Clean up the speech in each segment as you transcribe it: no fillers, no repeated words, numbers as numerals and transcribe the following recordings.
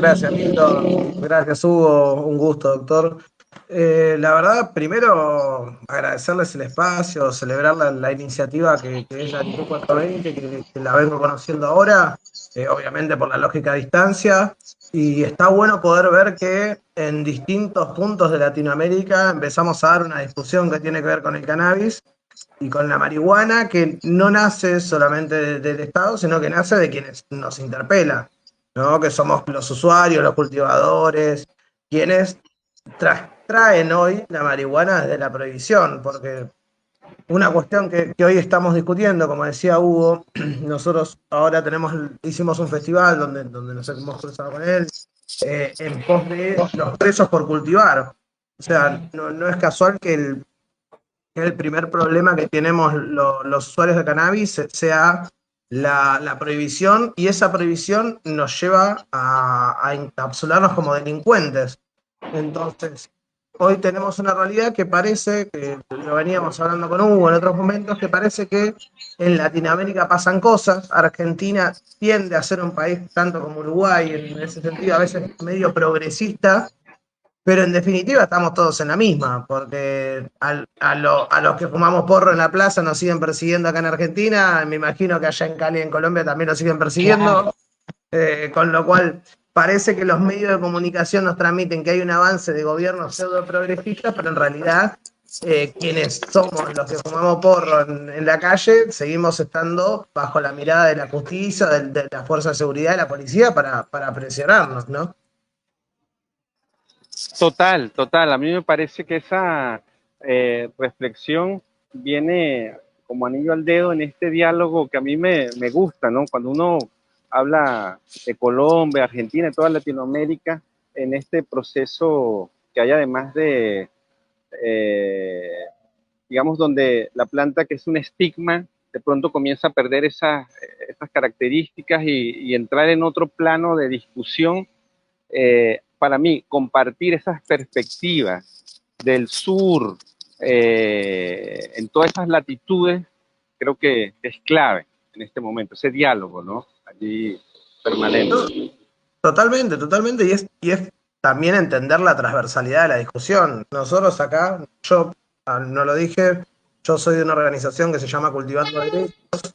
Gracias, Milton. Gracias, Hugo. Un gusto, doctor. La verdad, primero agradecerles el espacio, celebrar la iniciativa que es la Latitud 420, que la vengo conociendo ahora, obviamente por la lógica de distancia. Y está bueno poder ver que en distintos puntos de Latinoamérica empezamos a dar una discusión que tiene que ver con el cannabis y con la marihuana, que no nace solamente del Estado, sino que nace de quienes nos interpela, ¿no? Que somos los usuarios, los cultivadores, quienes traen hoy la marihuana desde la prohibición, porque una cuestión que hoy estamos discutiendo, como decía Hugo, nosotros ahora hicimos un festival donde nos hemos cruzado con él, en pos de los presos por cultivar. O sea, no es casual que el primer problema que tenemos los usuarios de cannabis sea la prohibición, y esa prohibición nos lleva a encapsularnos como delincuentes. Entonces, hoy tenemos una realidad que parece, que lo veníamos hablando con Hugo en otros momentos, que parece que en Latinoamérica pasan cosas. Argentina tiende a ser un país, tanto como Uruguay, en ese sentido, a veces medio progresista, pero en definitiva estamos todos en la misma, porque a los que fumamos porro en la plaza nos siguen persiguiendo acá en Argentina. Me imagino que allá en Cali, en Colombia, también nos siguen persiguiendo. Con lo cual parece que los medios de comunicación nos transmiten que hay un avance de gobierno pseudo progresista, pero en realidad quienes somos los que fumamos porro en la calle seguimos estando bajo la mirada de la justicia, de la fuerza de seguridad, de la policía para presionarnos, ¿no? Total, total. A mí me parece que esa reflexión viene como anillo al dedo en este diálogo que a mí me gusta, ¿no? Cuando uno habla de Colombia, Argentina y toda Latinoamérica, en este proceso que hay además de, eh, digamos, donde la planta que es un estigma, de pronto comienza a perder esas características y entrar en otro plano de discusión. Para mí, compartir esas perspectivas del sur en todas esas latitudes, creo que es clave en este momento, ese diálogo, ¿no? Allí permanente. Totalmente, totalmente, y es también entender la transversalidad de la discusión. Nosotros acá, yo no lo dije, yo soy de una organización que se llama Cultivando Derechos.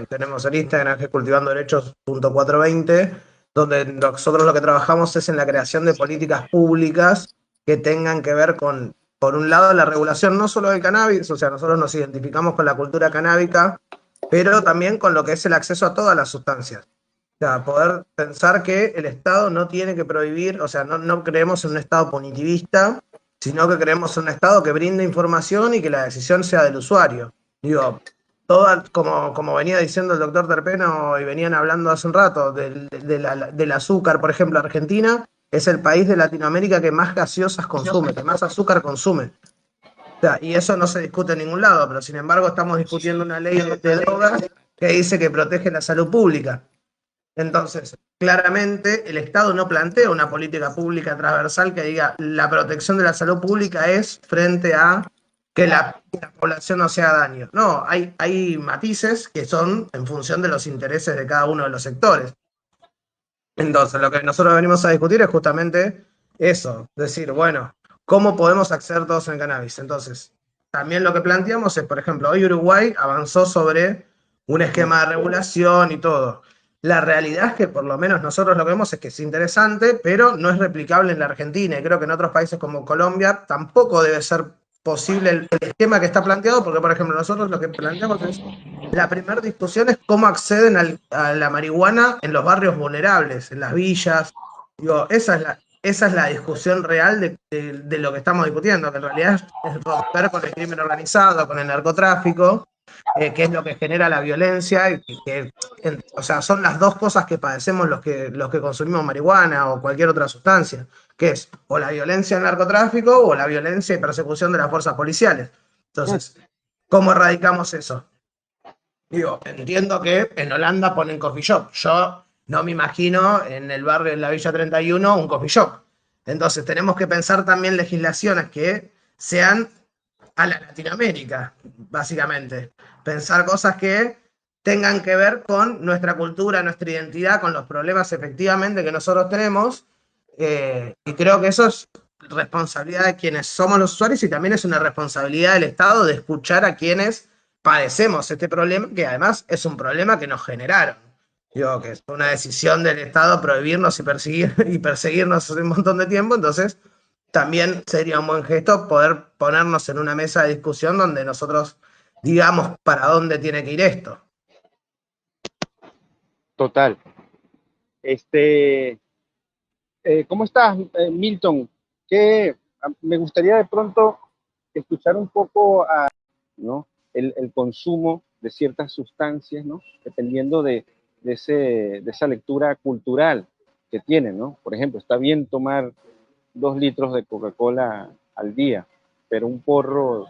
Tenemos el Instagram que es Cultivando Derechos.420, donde nosotros lo que trabajamos es en la creación de políticas públicas que tengan que ver con, por un lado, la regulación no solo del cannabis. O sea, nosotros nos identificamos con la cultura canábica, pero también con lo que es el acceso a todas las sustancias. O sea, poder pensar que el Estado no tiene que prohibir. O sea, no creemos en un Estado punitivista, sino que creemos en un Estado que brinde información y que la decisión sea del usuario. Digo, como venía diciendo el doctor Terpeno y venían hablando hace un rato, del azúcar, por ejemplo, Argentina es el país de Latinoamérica que más gaseosas consume, que más azúcar consume. O sea, y eso no se discute en ningún lado, pero sin embargo estamos discutiendo una ley de drogas que dice que protege la salud pública. Entonces, claramente el Estado no plantea una política pública transversal que diga la protección de la salud pública es frente a que la población no se haga daño. No, hay matices que son en función de los intereses de cada uno de los sectores. Entonces, lo que nosotros venimos a discutir es justamente eso, decir, bueno, ¿cómo podemos acceder todos en el cannabis? Entonces, también lo que planteamos es, por ejemplo, hoy Uruguay avanzó sobre un esquema de regulación y todo. La realidad es que por lo menos nosotros lo que vemos es que es interesante, pero no es replicable en la Argentina, y creo que en otros países como Colombia tampoco debe ser posible el esquema que está planteado, porque, por ejemplo, nosotros lo que planteamos es la primera discusión es cómo acceden a la marihuana en los barrios vulnerables, en las villas. Digo, esa es la discusión real de lo que estamos discutiendo, que en realidad es romper con el crimen organizado, con el narcotráfico, que es lo que genera la violencia, o sea, son las dos cosas que padecemos los que consumimos marihuana o cualquier otra sustancia, que es o la violencia del narcotráfico o la violencia y persecución de las fuerzas policiales. Entonces, ¿cómo erradicamos eso? Digo, entiendo que en Holanda ponen coffee shop. Yo no me imagino en el barrio de la Villa 31 un coffee shop. Entonces tenemos que pensar también legislaciones que sean a la Latinoamérica, básicamente. Pensar cosas que tengan que ver con nuestra cultura, nuestra identidad, con los problemas efectivamente que nosotros tenemos. Y creo que eso es responsabilidad de quienes somos los usuarios y también es una responsabilidad del Estado de escuchar a quienes padecemos este problema, que además es un problema que nos generaron. Digo, que es una decisión del Estado prohibirnos y perseguirnos hace un montón de tiempo, entonces también sería un buen gesto poder ponernos en una mesa de discusión donde nosotros digamos para dónde tiene que ir esto. Total. Este, ¿Cómo estás, Milton? Me gustaría de pronto escuchar un poco ¿no? El consumo de ciertas sustancias, ¿no? Dependiendo de esa lectura cultural que tienen, ¿no? Por ejemplo, está bien tomar 2 litros de Coca-Cola al día, pero un porro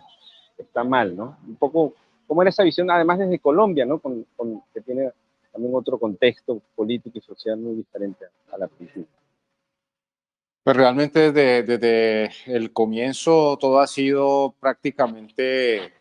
está mal, ¿no? Un poco, ¿cómo era esa visión, además desde Colombia, ¿no? Que tiene también otro contexto político y social muy diferente a la Argentina. Pues realmente desde el comienzo todo ha sido prácticamente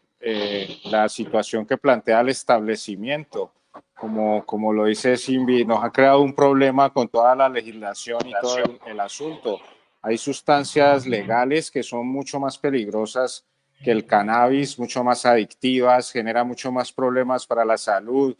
la situación que plantea el establecimiento. Como lo dice Simbi, nos ha creado un problema con toda la legislación y todo el asunto. Hay sustancias legales que son mucho más peligrosas que el cannabis, mucho más adictivas, genera mucho más problemas para la salud.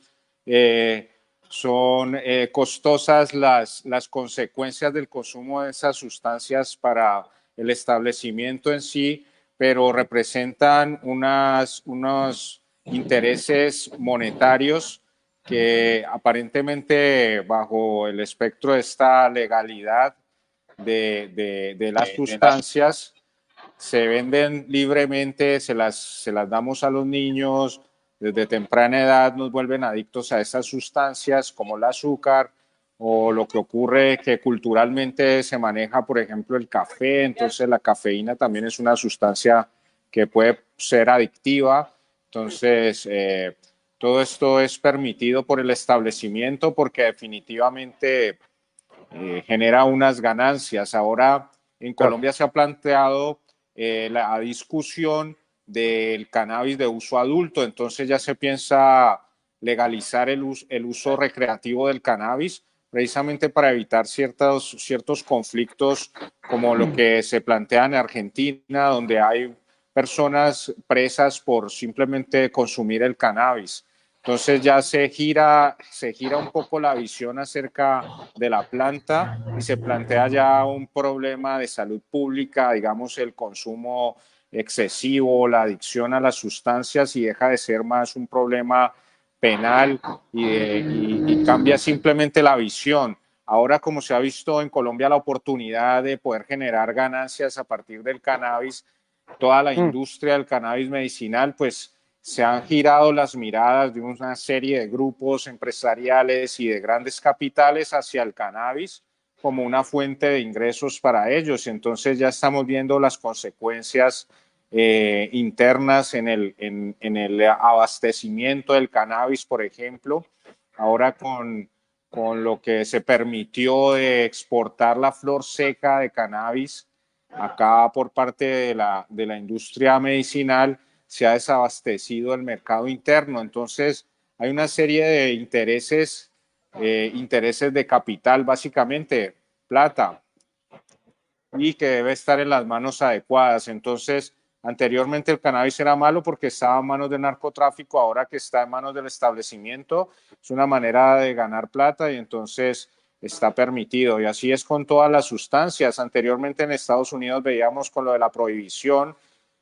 Son costosas las consecuencias del consumo de esas sustancias para el establecimiento en sí, pero representan unos intereses monetarios que aparentemente bajo el espectro de esta legalidad de las sustancias se venden libremente, se las damos a los niños, desde temprana edad nos vuelven adictos a esas sustancias como el azúcar o lo que ocurre que culturalmente se maneja, por ejemplo, el café, entonces la cafeína también es una sustancia que puede ser adictiva, entonces todo esto es permitido por el establecimiento porque definitivamente genera unas ganancias. Ahora en Colombia se ha planteado la discusión del cannabis de uso adulto, entonces ya se piensa legalizar el uso recreativo del cannabis, precisamente para evitar ciertos conflictos como lo que se plantea en Argentina, donde hay personas presas por simplemente consumir el cannabis. Entonces ya se gira un poco la visión acerca de la planta y se plantea ya un problema de salud pública, digamos el consumo excesivo, la adicción a las sustancias y deja de ser más un problema penal y cambia simplemente la visión. Ahora, como se ha visto en Colombia la oportunidad de poder generar ganancias a partir del cannabis, toda la industria del cannabis medicinal, pues se han girado las miradas de una serie de grupos empresariales y de grandes capitales hacia el cannabis como una fuente de ingresos para ellos. Entonces ya estamos viendo las consecuencias internas en el abastecimiento del cannabis, por ejemplo. Ahora con lo que se permitió de exportar la flor seca de cannabis acá por parte de la industria medicinal, se ha desabastecido el mercado interno. Entonces, hay una serie de intereses de capital, básicamente, plata, y que debe estar en las manos adecuadas. Entonces, anteriormente el cannabis era malo porque estaba en manos del narcotráfico, ahora que está en manos del establecimiento, es una manera de ganar plata y entonces está permitido. Y así es con todas las sustancias. Anteriormente en Estados Unidos veíamos con lo de la prohibición,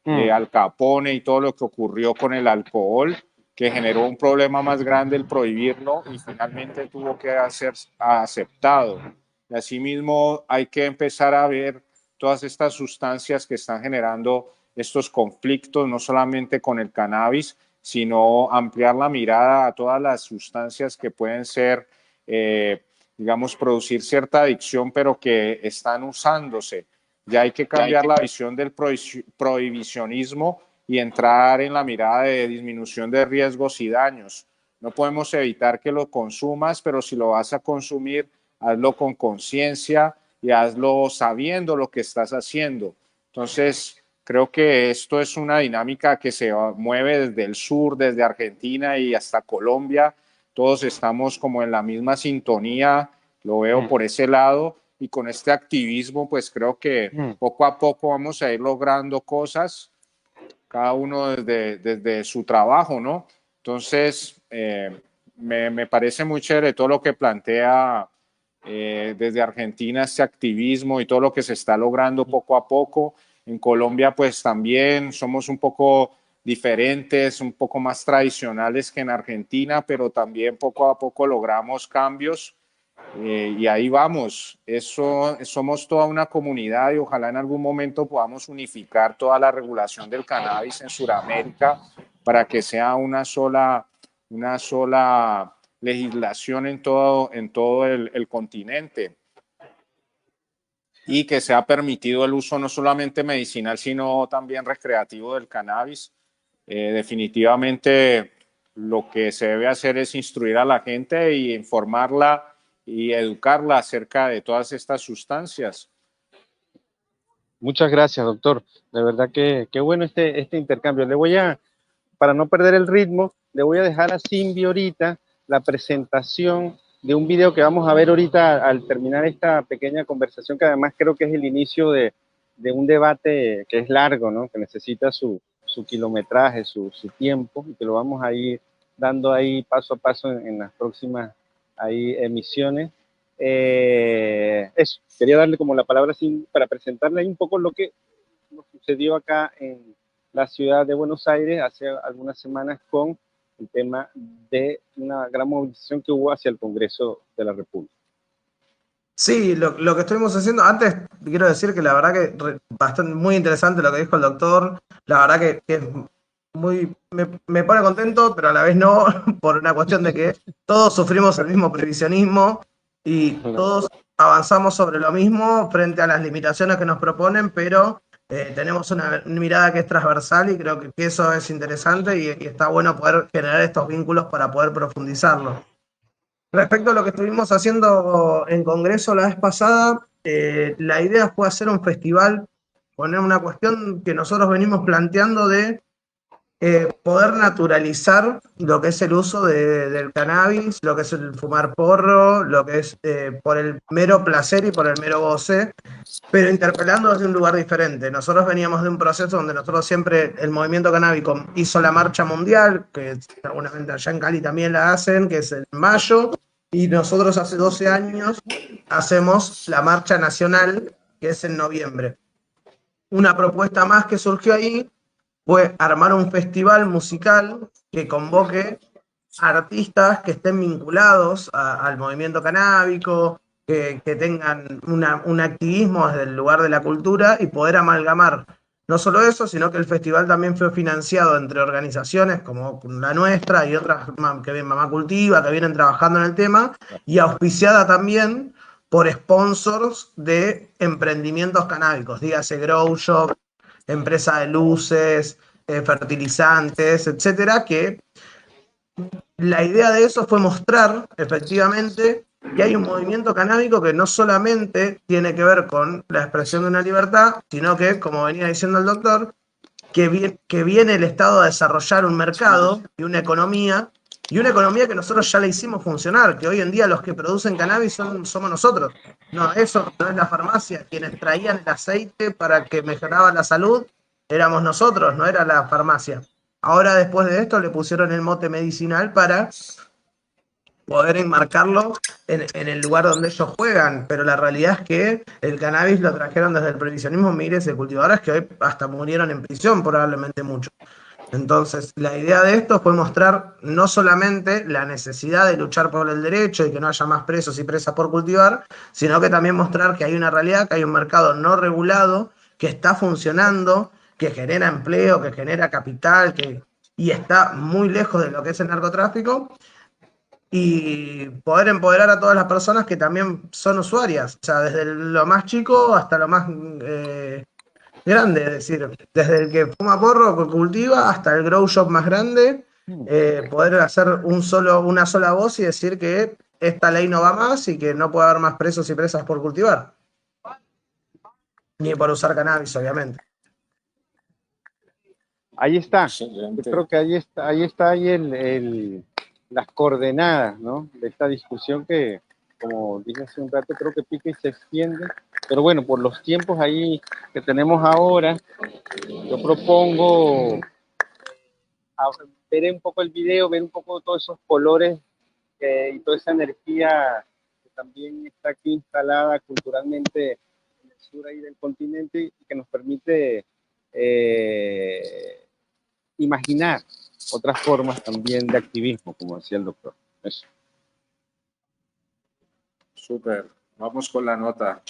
Al Capone y todo lo que ocurrió con el alcohol, que generó un problema más grande el prohibirlo y finalmente tuvo que ser aceptado. Y asimismo hay que empezar a ver todas estas sustancias que están generando estos conflictos, no solamente con el cannabis, sino ampliar la mirada a todas las sustancias que pueden ser, digamos, producir cierta adicción, pero que están usándose. Ya hay que cambiar la visión del prohibicionismo y entrar en la mirada de disminución de riesgos y daños. No podemos evitar que lo consumas, pero si lo vas a consumir, hazlo con conciencia y hazlo sabiendo lo que estás haciendo. Entonces, creo que esto es una dinámica que se mueve desde el sur, desde Argentina y hasta Colombia, todos estamos como en la misma sintonía, lo veo por ese lado, y con este activismo pues creo que poco a poco vamos a ir logrando cosas, cada uno desde su trabajo, ¿no? Entonces, me parece muy chévere todo lo que plantea desde Argentina, este activismo y todo lo que se está logrando poco a poco. En Colombia, pues también somos un poco diferentes, un poco más tradicionales que en Argentina, pero también poco a poco logramos cambios. Y ahí vamos, eso, somos toda una comunidad y ojalá en algún momento podamos unificar toda la regulación del cannabis en Sudamérica para que sea una sola legislación en todo el continente y que sea permitido el uso no solamente medicinal, sino también recreativo del cannabis. Definitivamente lo que se debe hacer es instruir a la gente y informarla y educarla acerca de todas estas sustancias. Muchas gracias, doctor. De verdad que bueno este intercambio. Para no perder el ritmo, le voy a dejar a Simbi ahorita la presentación de un video que vamos a ver ahorita al terminar esta pequeña conversación, que además creo que es el inicio de un debate que es largo, ¿no? Que necesita su kilometraje, su tiempo, y que lo vamos a ir dando ahí paso a paso en las próximas emisiones. Eso, quería darle como la palabra para presentarle ahí un poco lo que nos sucedió acá en la ciudad de Buenos Aires hace algunas semanas con el tema de una gran movilización que hubo hacia el Congreso de la República. Sí, lo que estuvimos haciendo, antes quiero decir que la verdad que bastante muy interesante lo que dijo el doctor, la verdad que es muy, me pone contento, pero a la vez no, por una cuestión de que todos sufrimos el mismo previsionismo y todos avanzamos sobre lo mismo frente a las limitaciones que nos proponen, pero tenemos una mirada que es transversal y creo que eso es interesante y está bueno poder generar estos vínculos para poder profundizarlo. Respecto a lo que estuvimos haciendo en Congreso la vez pasada, la idea fue hacer un festival, poner una cuestión que nosotros venimos planteando de poder naturalizar lo que es el uso del cannabis, lo que es el fumar porro, lo que es por el mero placer y por el mero goce, pero interpelando desde un lugar diferente. Nosotros veníamos de un proceso donde nosotros siempre, el movimiento canábico hizo la marcha mundial, que seguramente allá en Cali también la hacen, que es en mayo, y nosotros hace 12 años hacemos la marcha nacional, que es en noviembre. Una propuesta más que surgió ahí fue armar un festival musical que convoque artistas que estén vinculados al movimiento canábico, que tengan un activismo desde el lugar de la cultura y poder amalgamar no solo eso, sino que el festival también fue financiado entre organizaciones como la nuestra y otras que vienen Mamá Cultiva, que vienen trabajando en el tema, y auspiciada también por sponsors de emprendimientos canábicos, dígase Grow Shop, empresa de luces, fertilizantes, etcétera, que la idea de eso fue mostrar efectivamente que hay un movimiento canábico que no solamente tiene que ver con la expresión de una libertad, sino que, como venía diciendo el doctor, que viene el Estado a desarrollar un mercado y una economía que nosotros ya la hicimos funcionar, que hoy en día los que producen cannabis somos nosotros. No, eso no es la farmacia. Quienes traían el aceite para que mejoraba la salud éramos nosotros, no era la farmacia. Ahora, después de esto, le pusieron el mote medicinal para poder enmarcarlo en el lugar donde ellos juegan, pero la realidad es que el cannabis lo trajeron desde el prohibicionismo miles de cultivadores que hoy hasta murieron en prisión, probablemente muchos. Entonces, la idea de esto fue mostrar no solamente la necesidad de luchar por el derecho y que no haya más presos y presas por cultivar, sino que también mostrar que hay una realidad, que hay un mercado no regulado, que está funcionando, que genera empleo, que genera capital, y está muy lejos de lo que es el narcotráfico, y poder empoderar a todas las personas que también son usuarias, o sea, desde lo más chico hasta lo más grande, es decir, desde el que fuma porro o que cultiva hasta el grow shop más grande, poder hacer una sola voz y decir que esta ley no va más y que no puede haber más presos y presas por cultivar, ni por usar cannabis, obviamente. Ahí está. Yo creo que ahí está el las coordenadas, ¿no?, de esta discusión que, como dije hace un rato, creo que pica y se extiende. Pero bueno, por los tiempos ahí que tenemos ahora, yo propongo ver un poco el video, ver un poco todos esos colores y toda esa energía que también está aquí instalada culturalmente en el sur ahí del continente y que nos permite imaginar otras formas también de activismo, como decía el doctor. Eso. Súper. Vamos con la nota.